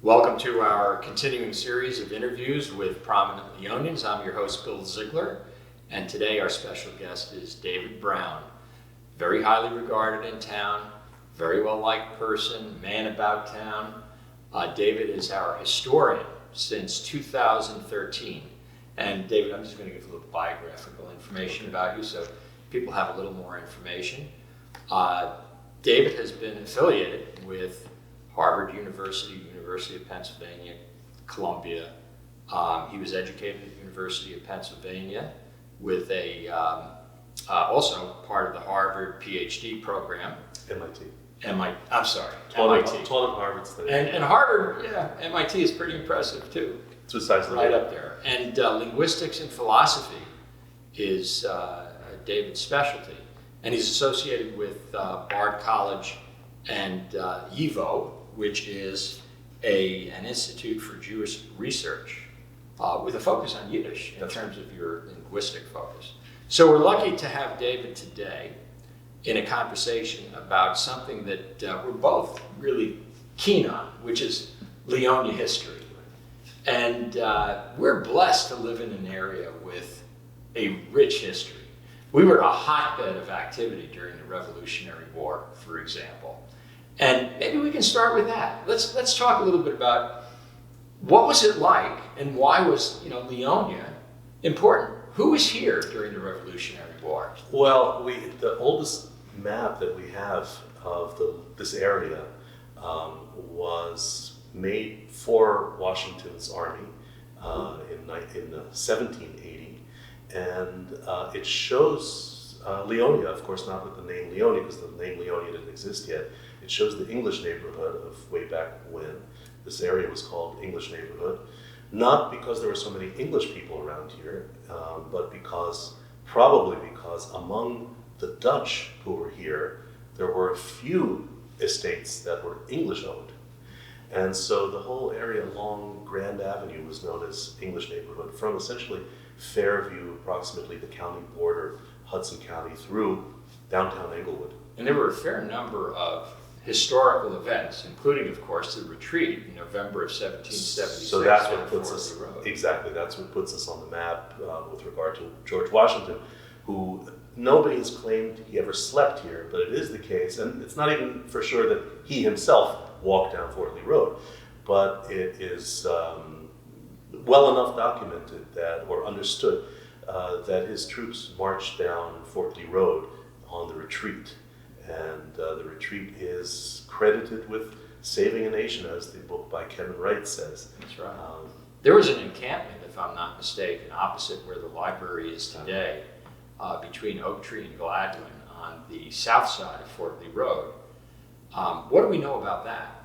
Welcome to our continuing series of interviews with prominent Leonians. I'm your host, Bill Ziegler, and today our special guest is David Braun. Very highly regarded in town, very well-liked person, man about town. David is our historian since 2013. And David, I'm just going to give a little biographical information about you so people have a little more information. David has been affiliated with Harvard University, University of Pennsylvania, Columbia. He was educated at the University of Pennsylvania with also part of the Harvard PhD program. I'm sorry, MIT. Taught at Harvard study. And Harvard, MIT is pretty impressive too. It's precisely right up there. And linguistics and philosophy is David's specialty. And he's associated with Bard College and YIVO, which is an institute for Jewish research with a focus on Yiddish in terms of your linguistic focus. So we're lucky to have David today in a conversation about something that we're both really keen on, which is Leonia history. And we're blessed to live in an area with a rich history. We were a hotbed of activity during the Revolutionary War, for example. And maybe we can start with that. Let's talk a little bit about what was it like and why was Leonia important? Who was here during the Revolutionary War? Well, the oldest map that we have of this area was made for Washington's army in 1780, and it shows Leonia, of course, not with the name Leonia, because the name Leonia didn't exist yet. It shows the English neighborhood of way back when. This area was called English neighborhood, not because there were so many English people around here, but probably because among the Dutch who were here, there were a few estates that were English owned. And so the whole area along Grand Avenue was known as English neighborhood, from essentially Fairview, approximately the county border, Hudson County, through downtown Englewood. And there were a fair number of historical events, including, of course, the retreat in November of 1776. So that's what puts us, exactly, that's what puts us on the map with regard to George Washington, who nobody has claimed he ever slept here, but it is the case, and it's not even for sure that he himself walked down Fort Lee Road, but it is well enough documented or understood that his troops marched down Fort Lee Road on the retreat. And the retreat is credited with saving a nation, as the book by Kevin Wright says. That's right. There was an encampment, if I'm not mistaken, opposite where the library is today, between Oak Tree and Gladwin on the south side of Fort Lee Road. What do we know about that?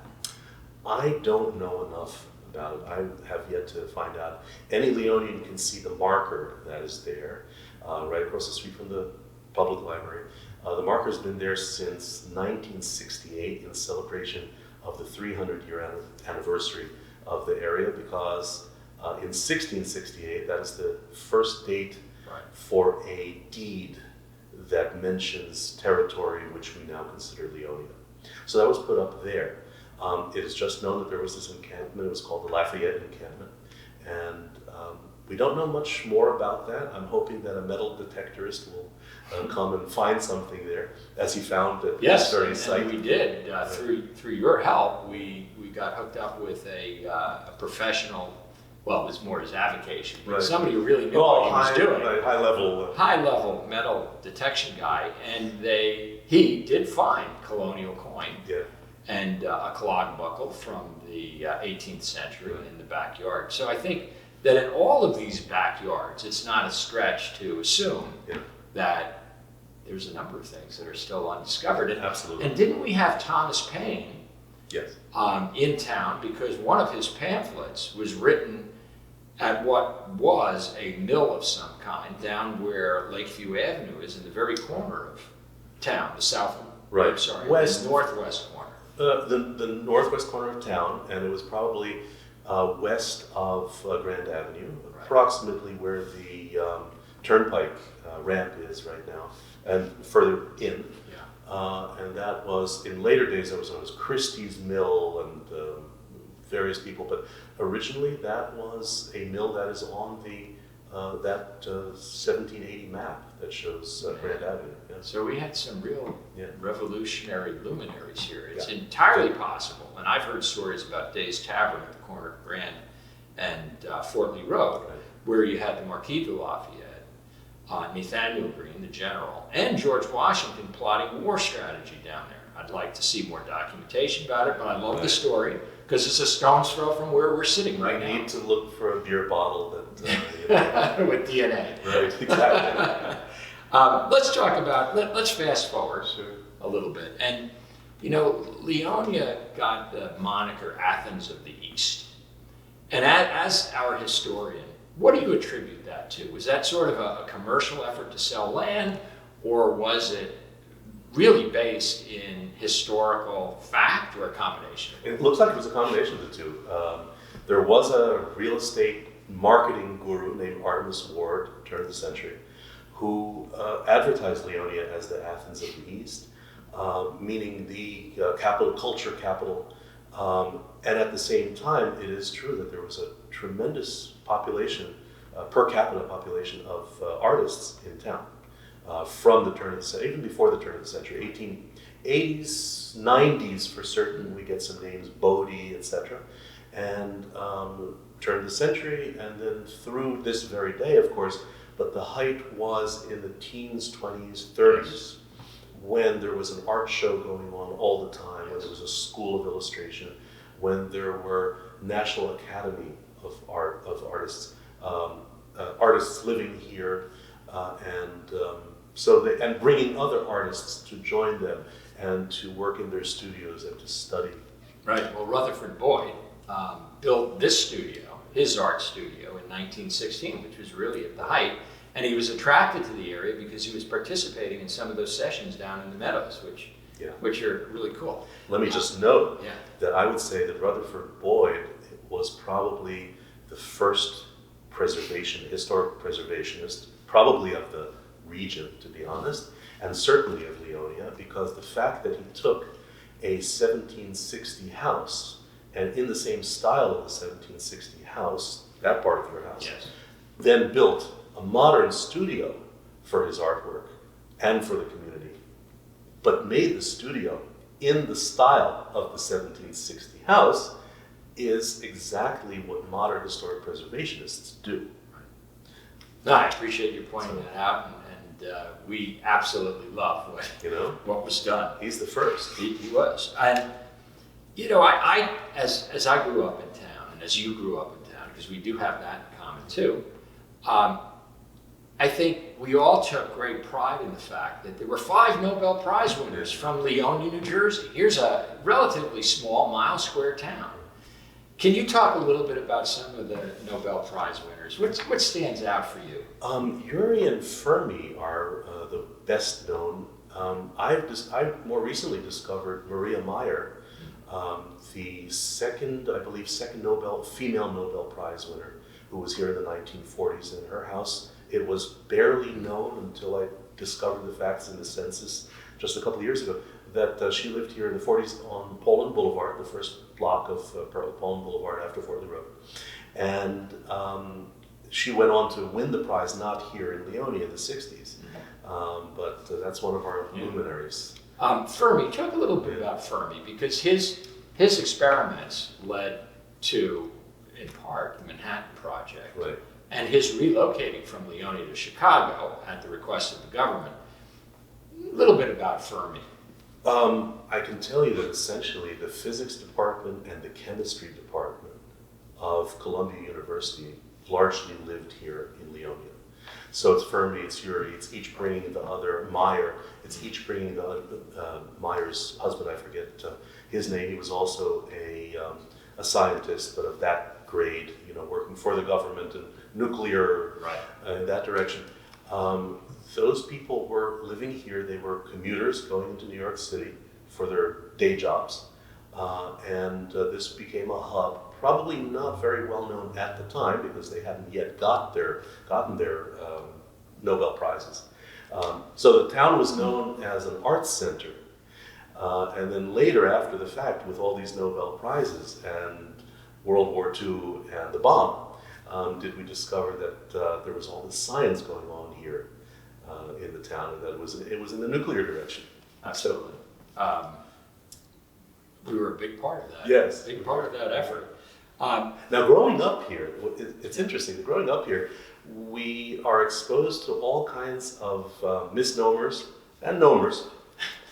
I don't know enough about it. I have yet to find out. Any Leonian can see the marker that is there, right across the street from the public library. The marker's been there since 1968 in celebration of the 300-year anniversary of the area, because in 1668, that is the first date for a deed that mentions territory which we now consider Leonia. So that was put up there. It is just known that there was this encampment. It was called the Lafayette Encampment. And we don't know much more about that. I'm hoping that a metal detectorist will come and find something there, as he found at this very site. And we did. Through your help, we got hooked up with a professional. Well, it was more his avocation, but somebody who really knew what he was doing. High level metal detection guy, and he did find colonial coin and a clog buckle from the 18th century in the backyard. So I think that in all of these backyards, it's not a stretch to assume that there's a number of things that are still undiscovered. Absolutely. And didn't we have Thomas Paine in town, because one of his pamphlets was written at what was a mill of some kind down where Lakeview Avenue is, in the very corner of town, the northwest corner. The northwest corner of town, and it was probably west of Grand Avenue, approximately where the turnpike ramp is right now, and further in. And that was, in later days, that was known as Christie's Mill, and various people, but originally that was a mill that is on the 1780 map that shows Grand Avenue. Yeah. So we had some real revolutionary luminaries here. It's Yeah. entirely possible, and I've heard stories about Day's Tavern at the corner of Grand and Fort Lee Road, Right. where you had the Marquis de Lafayette, Nathaniel Greene, the general, and George Washington plotting war strategy down there. I'd like to see more documentation about it, but I love the story because it's a stone's throw from where we're sitting right now. We need to look for a beer bottle that with DNA. Right, exactly. Let's talk about, let's fast forward Sure. a little bit. And, you know, Leonia got the moniker Athens of the East. And as our historian, what do you attribute that to? Was that sort of a commercial effort to sell land, or was it really based in historical fact, or a combination? It looks like it was a combination of the two. There was a real estate marketing guru named Artemis Ward, turn of the century, who advertised Leonia as the Athens of the East, meaning the capital, culture capital. And at the same time, it is true that there was a tremendous population, per capita population of artists in town from the turn of the century, even before the turn of the century, 1880s, 90s for certain. We get some names, Bodie, etc. And turn of the century, and then through this very day, of course, but the height was in the teens, 20s, 30s, when there was an art show going on all the time, when there was a school of illustration, when there were National Academy of Art, of artists, artists living here, and bringing other artists to join them and to work in their studios and to study. Right, well, Rutherford Boyd built this studio, his art studio, in 1916, which was really at the height. And he was attracted to the area because he was participating in some of those sessions down in the Meadows, which are really cool. Let me just note that I would say that Rutherford Boyd was probably the first historic preservationist, probably of the region, to be honest, and certainly of Leonia, because the fact that he took a 1760 house, and in the same style of the 1760 house, that part of your house, then built a modern studio for his artwork and for the community, but made the studio in the style of the 1760 house, is exactly what modern historic preservationists do. No, I appreciate you pointing that out, and we absolutely love what was done. He's the first. He was. And, you know, I as I grew up in town, and as you grew up in town, because we do have that in common too, I think we all took great pride in the fact that there were 5 Nobel Prize winners from Leonia, New Jersey. Here's a relatively small, mile-square town. Can you talk a little bit about some of the Nobel Prize winners? What stands out for you? Urey and Fermi are the best known. I've more recently discovered Maria Meyer, the second female Nobel Prize winner, who was here in the 1940s. In her house, it was barely known until I discovered the facts in the census just a couple of years ago, that she lived here in the 40s on Poland Boulevard, the first block of Poland Boulevard after Fort Lee Road. And she went on to win the prize, not here in Leonia in the 60s, but that's one of our luminaries. Fermi, talk a little bit about Fermi, because his experiments led to, in part, the Manhattan Project, right, and his relocating from Leonia to Chicago at the request of the government. A little bit about Fermi. I can tell you that essentially the physics department and the chemistry department of Columbia University largely lived here in Leonia. So it's Fermi, it's Urey, it's each bringing the other, Meyer, it's each bringing the other, Meyer's husband, I forget his name. He was also a scientist, but of that grade, working for the government and nuclear, in that direction. Those people were living here. They were commuters going into New York City for their day jobs. And this became a hub, probably not very well known at the time because they hadn't yet gotten their Nobel Prizes. So the town was known as an arts center. And then later, after the fact, with all these Nobel Prizes and World War II and the bomb did we discover that there was all this science going on here in the town, and that it was in the nuclear direction. Absolutely. We were a big part of that. Yes. Big part of that effort. Now, growing up here, it's interesting. Growing up here, we are exposed to all kinds of misnomers and nomers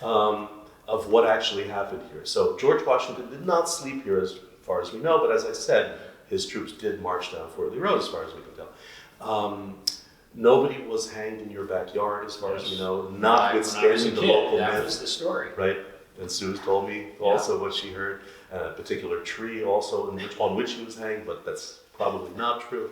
of what actually happened here. So George Washington did not sleep here as far as we know, but as I said, his troops did march down Fortley Road as far as we can tell. Nobody was hanged in your backyard as far as we know, notwithstanding the local myth. That was the story. Right? And Sue's told me also what she heard, a particular tree also on which he was hanged, but that's probably not true.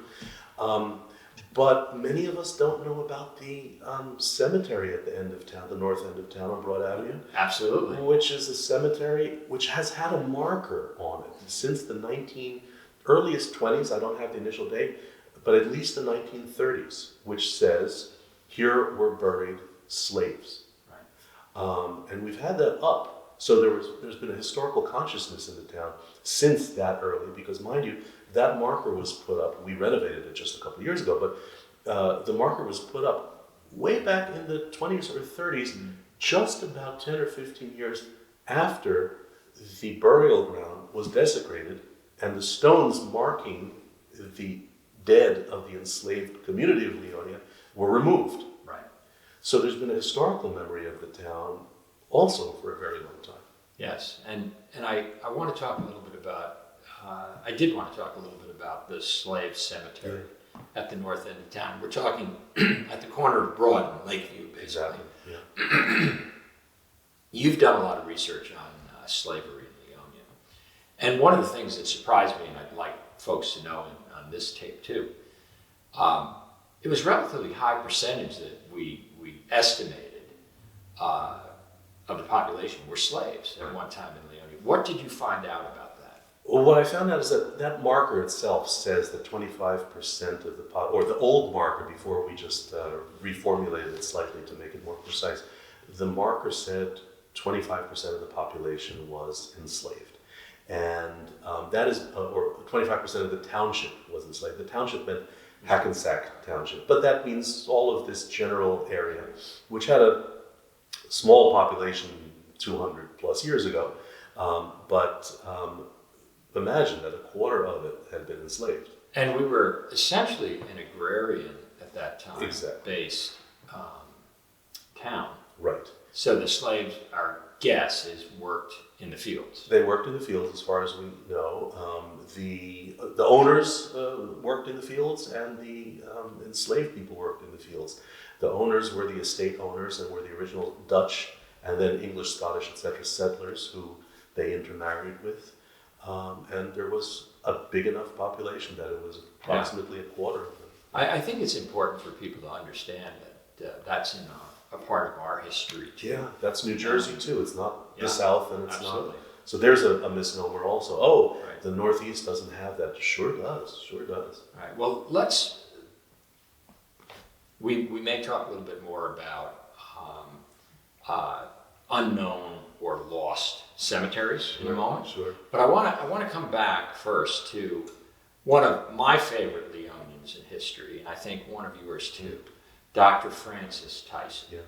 But many of us don't know about the cemetery at the end of town, the north end of town on Broad Avenue. Absolutely. Which is a cemetery which has had a marker on it since the earliest 20s, I don't have the initial date, but at least the 1930s, which says, here were buried slaves. Right. And we've had that up. So there's been a historical consciousness in the town since that early, because mind you, that marker was put up, we renovated it just a couple of years ago, but the marker was put up way back in the 20s or 30s, just about 10 or 15 years after the burial ground was desecrated and the stones marking the dead of the enslaved community of Leonia were removed. Right. So there's been a historical memory of the town also for a very long time. Yes, and I want to talk a little bit about, I did want to talk a little bit about the slave cemetery at the north end of town. We're talking at the corner of Broad and Lakeview, basically. Exactly, yeah. You've done a lot of research on slavery in Leonia. And one of the things that surprised me, and I'd like folks to know on this tape too, it was a relatively high percentage that we estimated of the population were slaves at one time in Leonia. What did you find out about that? Well, what I found out is that marker itself says that 25% of or the old marker before we just reformulated it slightly to make it more precise, the marker said 25% of the population was enslaved. And that is, or 25% of the township was enslaved. The township meant Hackensack Township, but that means all of this general area, which had a small population 200 plus years ago, but imagine that a quarter of it had been enslaved. And we were essentially an agrarian at that time, based town. Right. So the slaves, our guess is, worked in the fields. They worked in the fields, as far as we know. The owners worked in the fields, and the enslaved people worked in the fields. The owners were the estate owners and were the original Dutch and then English, Scottish, etc. settlers who they intermarried with. And there was a big enough population that it was approximately a quarter of them. I think it's important for people to understand that that's in a part of our history too. Yeah, that's New Jersey too. It's not the South, and it's absolutely. not. So there's a misnomer also. Oh, right. The Northeast doesn't have that. Sure does. Sure does. All right. Well, we may talk a little bit more about unknown or lost cemeteries in a moment. Sure. But I want to come back first to one of my favorite Leonians in history, and I think one of yours too, Dr. Frances Tyson,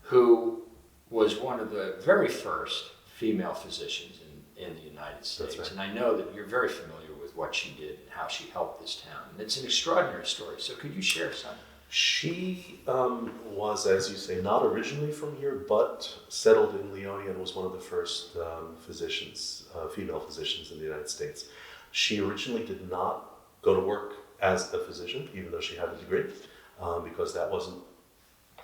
who was one of the very first female physicians in the United States. That's right. And I know that you're very familiar with what she did and how she helped this town. And it's an extraordinary story. So could you share some? She was, as you say, not originally from here, but settled in Leonia and was one of the first physicians, female physicians in the United States. She originally did not go to work as a physician, even though she had a degree, because that wasn't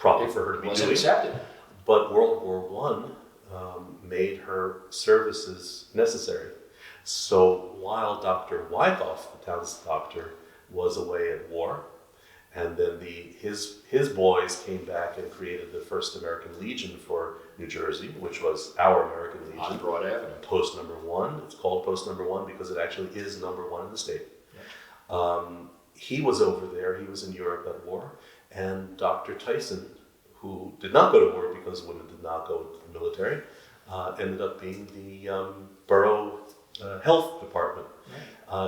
proper for her to be doing. Wasn't accepted. But World War I made her services necessary. So while Dr. Wyckoff, the town's doctor, was away at war, and then his boys came back and created the first American Legion for New Jersey, which was our American Legion. On Broad Avenue. Post number 1. It's called Post number 1 because it actually is number 1 in the state. Yeah. He was over there. He was in Europe at war. And Dr. Tyson, who did not go to war because women did not go to the military, ended up being the borough health department.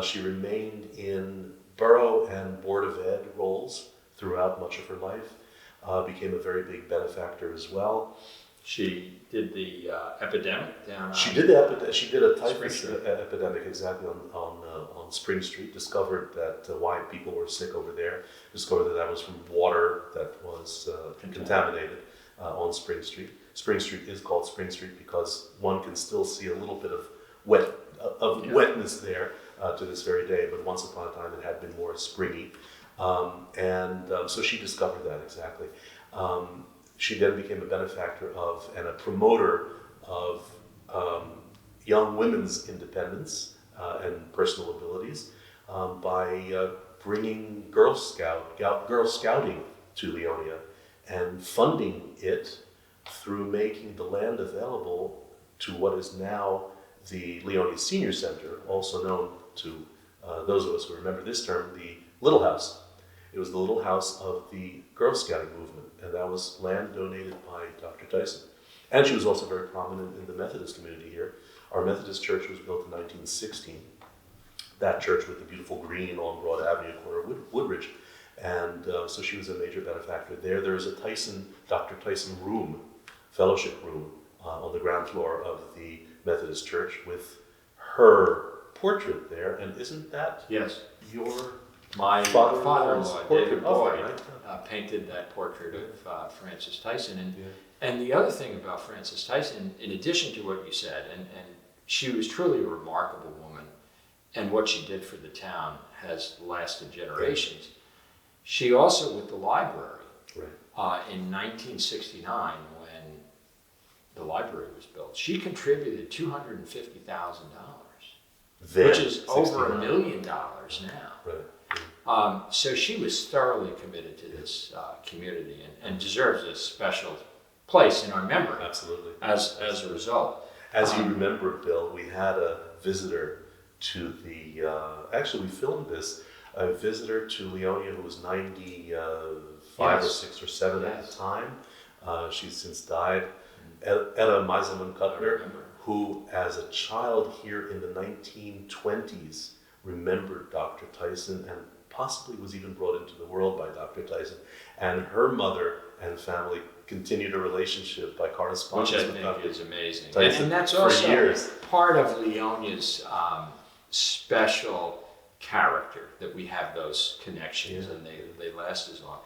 She remained in borough and board of ed roles throughout much of her life. Became a very big benefactor as well. She did the epidemic down. She did a typhus Spring Street. epidemic exactly on Spring Street. Discovered that why people were sick over there. Discovered that was from water that was contaminated on Spring Street. Spring Street is called Spring Street because one can still see a little bit of wetness there to this very day. But once upon a time, it had been more springy, so she discovered that exactly. She then became a benefactor of and a promoter of young women's independence and personal abilities by bringing Girl Scouting to Leonia and funding it through making the land available to what is now the Leonia Senior Center, also known to those of us who remember this term, the Little House. It was the Little House of the Girl Scouting movement, and that was land donated by Dr. Tyson. And she was also very prominent in the Methodist community here. Our Methodist church was built in 1916. That church with the beautiful green on Broad Avenue, corner of Woodridge. And so she was a major benefactor there. There is a Dr. Tyson room, fellowship room, on the ground floor of the Methodist church with her portrait there. And isn't that your My father-in-law's father-in-law, portrait? David Oh, Boyd, right. painted that portrait of Frances Tyson. And the other thing about Frances Tyson, in addition to what you said, and she was truly a remarkable woman, and what she did for the town has lasted generations. She also, with the library, in 1969, when the library was built, she contributed $250,000, which is over $1 million now. So she was thoroughly committed to this community and deserves a special place in our memory. Absolutely. As a result. As you remember, Bill, we had a visitor to the, actually we filmed this, a visitor to Leonia who was 95 or 6 or 7 at the time. She's since died. Ella Meiselman-Kuttner, who as a child here in the 1920s remembered Dr. Tyson and possibly was even brought into the world by Dr. Tyson. And her mother and family continued a relationship by correspondence Which I with think Dr. is amazing. Tyson And that's for also years. part of Leonia's special character, that we have those connections and they last as long.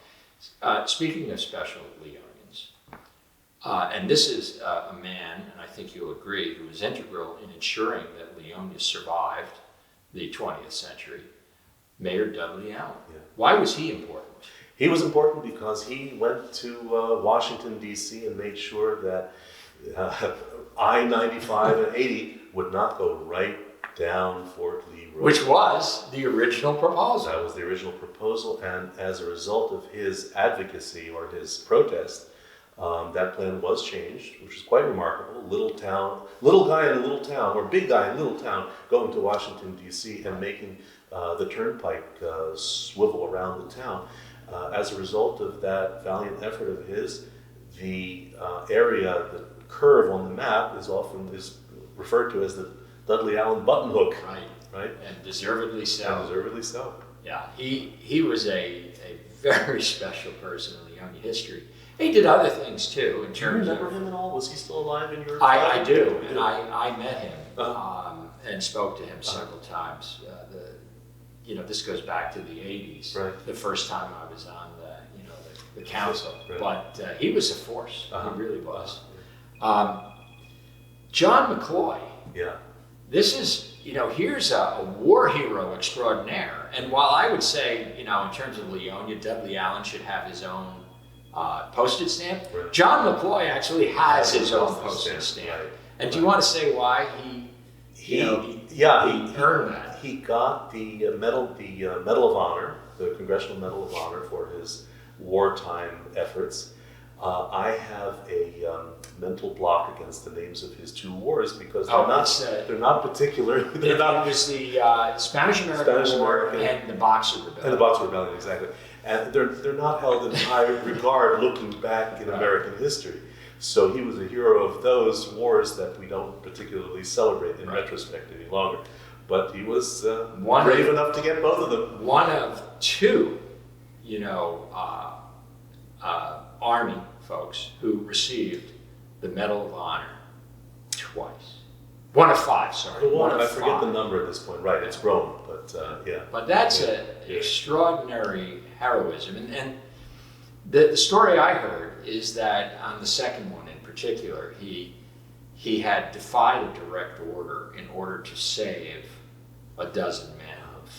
Speaking of special Leonians, and this is a man, and I think you'll agree, who was integral in ensuring that Leonia survived the 20th century, Mayor Dudley Allen. Why was he important? He was important because he went to Washington, D.C. and made sure that I-95 and 80 would not go right down Fort Lee Road. Which was the original proposal. That was the original proposal, and as a result of his advocacy or his protest, that plan was changed, which is quite remarkable. Little guy in a little town, or big guy in a little town, going to Washington, D.C. and making the turnpike swivel around the town. As a result of that valiant effort of his, the area, the curve on the map is often referred to as the Dudley Allen button hook. Right. And deservedly so. And deservedly so. Yeah, he was a very special person in Leonia history. He did other things too, in terms Do you remember of... him at all? Was he still alive in your I time? do, and I met him and spoke to him several times. This goes back to the 80s, the first time I was on the council. But he was a force, he really was. John McCloy. Yeah. This is, here's a war hero extraordinaire. And while I would say, in terms of Leonia, Dudley Allen should have his own postage stamp, John McCloy actually has his own postage stamp. And do you want to say why he earned that? He got the Medal of Honor, the Congressional Medal of Honor for his wartime efforts. I have a mental block against the names of his 2 wars because they're not particular. It was the Spanish-American War and the Boxer Rebellion. And the Boxer Rebellion, exactly. And they're not held in high regard looking back in American history. So he was a hero of those wars that we don't particularly celebrate in retrospect any longer. but he was One brave of- enough to get both of them. One of two, Army folks who received the Medal of Honor twice. One of five, sorry. The one, of I forget the five. number at this point. Right, it's grown, but yeah. But that's Yeah. an extraordinary heroism. And the story I heard is that on the second one in particular, he had defied a direct order in order to save a dozen men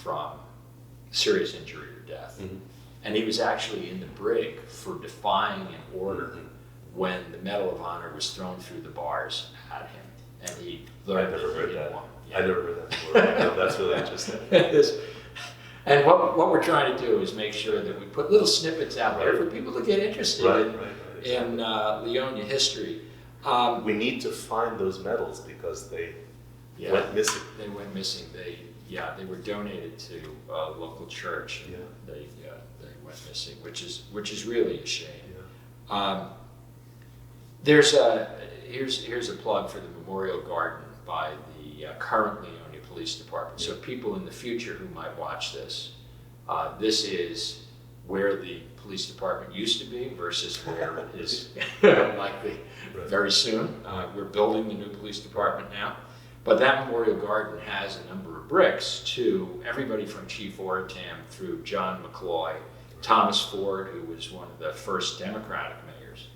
from serious injury or death. Mhm. And he was actually in the brig for defying an order when the Medal of Honor was thrown through the bars at him. And he I learned never that he heard didn't that. want- I never heard that before. No, that's really interesting. And what we're trying to do is make sure that we put little snippets out there for people to get interested Right, in, right, right. in Leonia history. We need to find those medals because they Yeah, went missing. they went missing. They were donated to a local church. And Yeah. They went missing, which is really a shame. Yeah. Here's a plug for the Memorial Garden by the current Leonia Police Department. So people in the future who might watch this, this is where the police department used to be versus where it is likely very soon. We're building the new police department now. But that Memorial Garden has a number of bricks to everybody from Chief Oratam through John McCloy, Thomas Ford, who was one of the first Democratic mayors.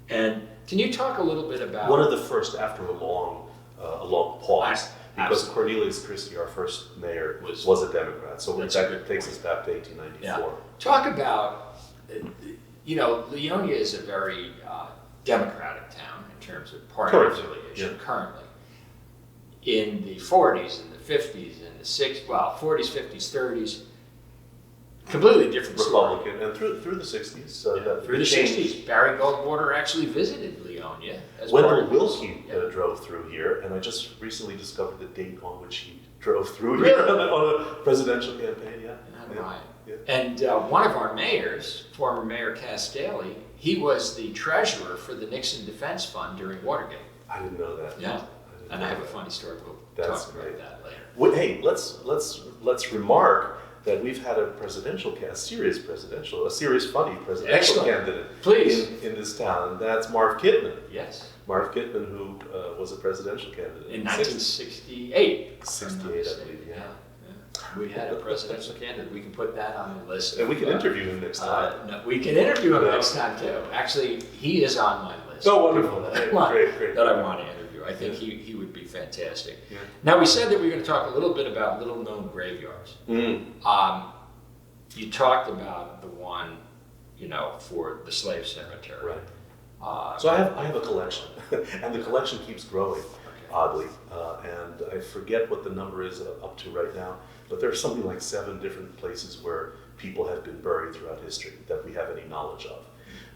And can you talk a little bit about... One of the first after a long pause. Because Absolutely. Cornelius Christie, our first mayor, Was- was a Democrat. So That's that a good takes point. us back to 1894. Yeah. Talk about, Leonia is a very democratic town in terms of party Currently, affiliation yeah. currently. In the 40s and the 50s and the 60s, 40s, 50s, 30s, completely different story. Republican, and through the 60s. Through the 60s, Barry Goldwater actually visited Leonia as Wendell part of his- Willkie Yeah. drove through here, and I just recently discovered the date on which he drove through Really? here on a presidential campaign. Yeah. Yeah, right. Yeah. And one of our mayors, former Mayor Cass Daly, he was the treasurer for the Nixon Defense Fund during Watergate. I didn't know that. Yeah. didn't And know I have a that. funny story. We'll That's talk about great. that later. Well, hey, let's remark that we've had a serious funny presidential Excellent. candidate Please. in this town, and that's Marv Kittman. Yes. Marv Kittman, who was a presidential candidate In the 1968. 68, I believe, yeah. We had a presidential candidate. We can put that on the list. And we can interview him next time. No, we can interview him Yeah. next time too. Actually, he is on my list. Oh, wonderful. People that I want, Great. that I want to interview. I think he would be fantastic. Yeah. Now, we said that we were going to talk a little bit about little-known graveyards. You talked about the one, for the slave cemetery. Right. So I have a collection, and the collection keeps growing, oddly. And I forget what the number is up to right now, but there's something like 7 different places where people have been buried throughout history that we have any knowledge of.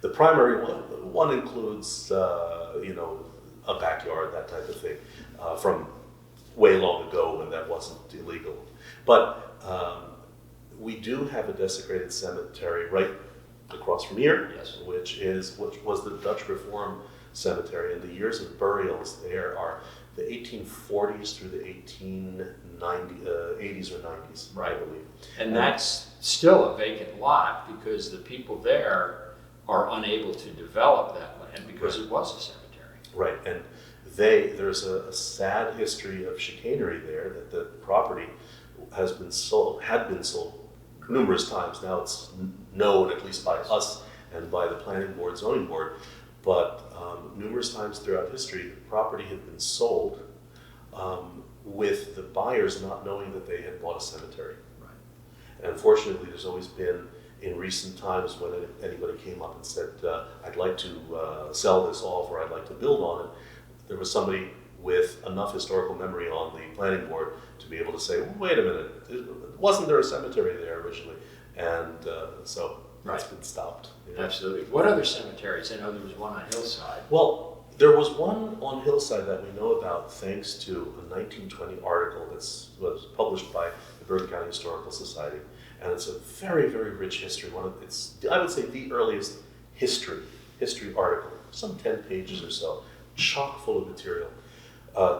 The primary one includes, a backyard, that type of thing, from way long ago when that wasn't illegal. But we do have a desecrated cemetery right across from here, Yes. which was the Dutch Reform Cemetery, and the years of burials there are the 1840s through the 80s or 90s, I Right. believe. And that's still a vacant lot because the people there are unable to develop that land because it was a cemetery. Right, and there's a sad history of chicanery there, that the property had been sold numerous times. Now it's known, at least by us and by the planning board, zoning board, but numerous times throughout history, the property had been sold with the buyers not knowing that they had bought a cemetery. Right. And unfortunately, there's always been, in recent times, when anybody came up and said, I'd like to sell this off, or I'd like to build on it, there was somebody with enough historical memory on the planning board to be able to say, well, wait a minute, wasn't there a cemetery there originally? And so that's been stopped. Absolutely. What other cemeteries? I know there was one on Hillside. Well, there was one on Hillside that we know about thanks to a 1920 article that was published by the Bergen County Historical Society. And it's a very, very rich history. I would say the earliest history article, some 10 pages or so, chock full of material.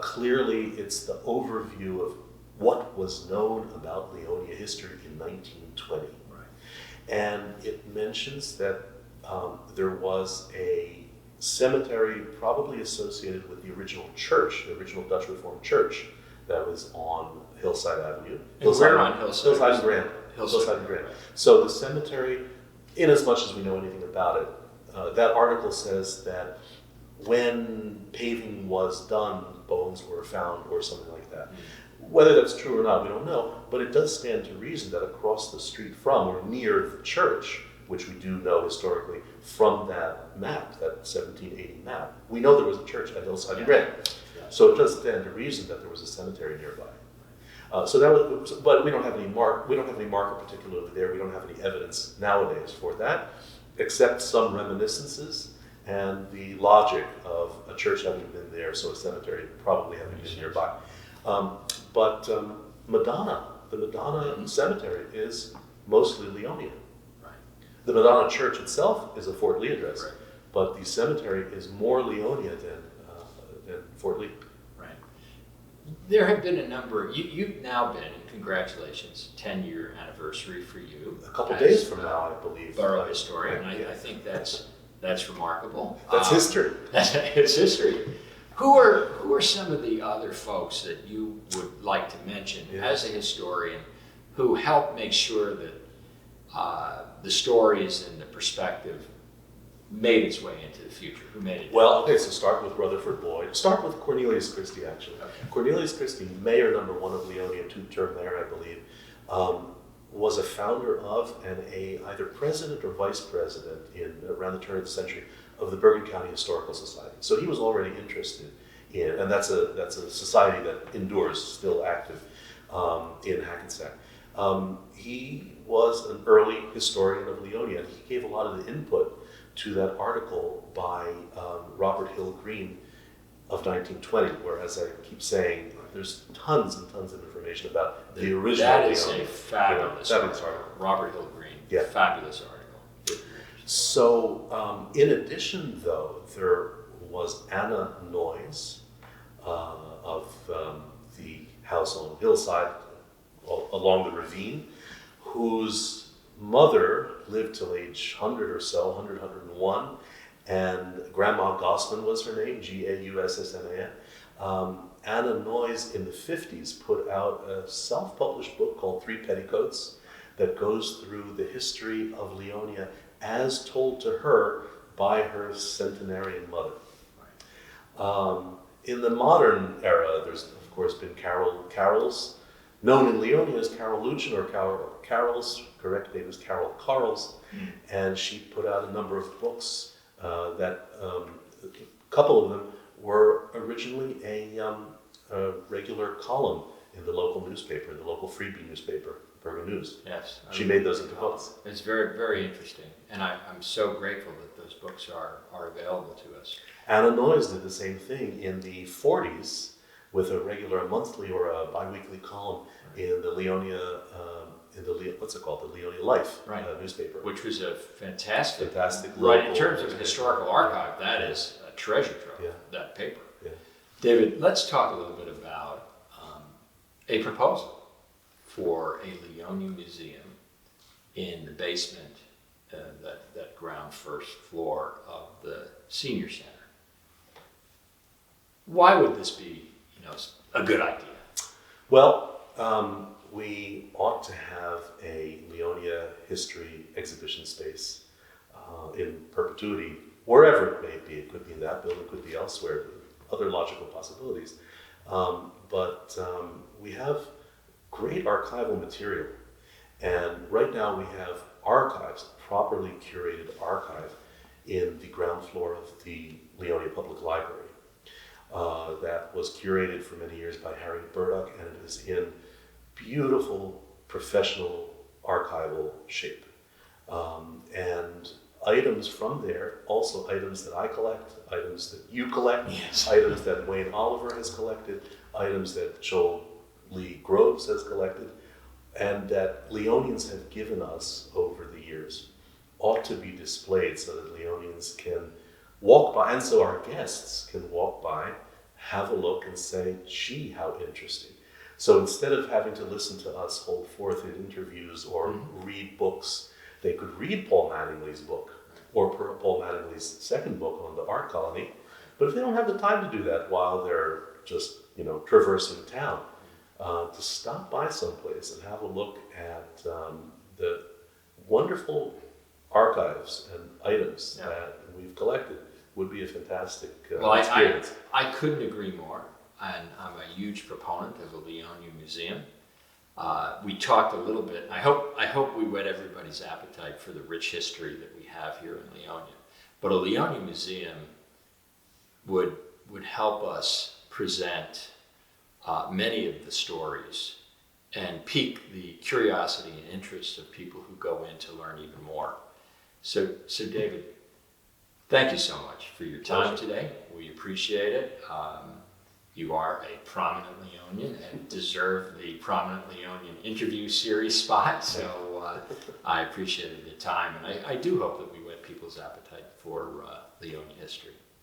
Clearly, it's the overview of what was known about Leonia history in 1920. Right. And it mentions that there was a cemetery probably associated with the original church, the original Dutch Reformed church that was on Hillside Avenue. Where on Hillside? Hillside and Grand. Hillside and Grand. Right. So the cemetery, in as much as we know anything about it, that article says that when paving was done, bones were found or something like that. Whether that's true or not, we don't know, but it does stand to reason that across the street from or near the church, which we do know historically from that map, that 1780 map, we know there was a church at Hillside and Grand. So it does stand to reason that there was a cemetery nearby. So that was, but we don't have any marker particularly there. We don't have any evidence nowadays for that, except some reminiscences and the logic of a church having been there, so a cemetery probably having been nearby. But Madonna, the Madonna Cemetery is mostly Leonian. Right. The Madonna Church itself is a Fort Lee address, Right. but the cemetery is more Leonia than Fort Lee. Right. There have been a number, you've now been, and congratulations, 10-year anniversary for you. A couple days from now, I believe. Borough historian, Right, yeah. I think that's remarkable. That's history. It's history. Who are some of the other folks that you would like to mention as a historian who helped make sure that the stories and the perspective made its way into the future? Who made it? Well, okay, so start with Rutherford Boyd. Start with Cornelius Christie, actually. Okay. Cornelius Christie, mayor number 1 of Leonia, 2-term mayor, I believe, was a founder of and either president or vice president in around the turn of the century of the Bergen County Historical Society. So he was already interested in, and that's a society that endures, still active in Hackensack. He was an early historian of Leonia, and he gave a lot of the input to that article by Robert Hill Green of 1920, where, as I keep saying, there's tons and tons of information about the original That is Leonia. a fabulous article. Robert Hill Green, fabulous article. So, in addition, though, there was Anna Noyes of the house on Hillside along the ravine, whose mother lived till age 100 or so, 100, 101, and Grandma Gossman was her name, Gaussman. Anna Noyes in the 50s put out a self-published book called 3 Petticoats that goes through the history of Leonia as told to her by her centenarian mother. In the modern era, there's of course been carols, known in Leonia as Carol Luchin or Carols, correct name is Carol Carls, and she put out a number of books that a couple of them were originally a regular column in the local newspaper, the local freebie newspaper, Bergen News. Yes. She made those into books. It's very, very interesting, and I'm so grateful that those books are available to us. Anna Noyes did the same thing in the 40s with a regular monthly or a bi-weekly column in the Leonia, what's it called? The Leonia Life newspaper. Which was a fantastic local in terms of newspaper. Historical archive, that is a treasure trove, that paper. Yeah. David, let's talk a little bit about a proposal for a Leonia museum in the basement, that ground first floor of the senior center. Why would this be, a good idea? Well, we ought to have a Leonia history exhibition space in perpetuity, wherever it may be. It could be in that building, it could be elsewhere, other logical possibilities. But we have great archival material. And right now we have archives, properly curated archive in the ground floor of the Leonia Public Library. That was curated for many years by Harry Burdock, and it is in beautiful professional archival shape. And items from there, also items that I collect, items that you collect, items that Wayne Oliver has collected, items that Joel Lee Groves has collected, and that Leonians have given us over the years, ought to be displayed so that Leonians can walk by, and so our guests can walk by, have a look and say, gee, how interesting. So instead of having to listen to us hold forth in interviews or read books, they could read Paul Mattingly's book or Paul Mattingly's second book on the art colony. But if they don't have the time to do that while they're just, traversing town, to stop by someplace and have a look at the wonderful archives and items that we've collected would be a fantastic experience. I couldn't agree more, and I'm a huge proponent of the Leonia Museum. We talked a little bit. I hope we whet everybody's appetite for the rich history that we have here in Leonia. But a Leonia Museum would help us present many of the stories and pique the curiosity and interest of people who go in to learn even more. So David, thank you so much for your time today. We appreciate it. You are a prominent Leonian and deserve the prominent Leonian interview series spot. So I appreciated the time, and I do hope that we whet people's appetite for Leonia history.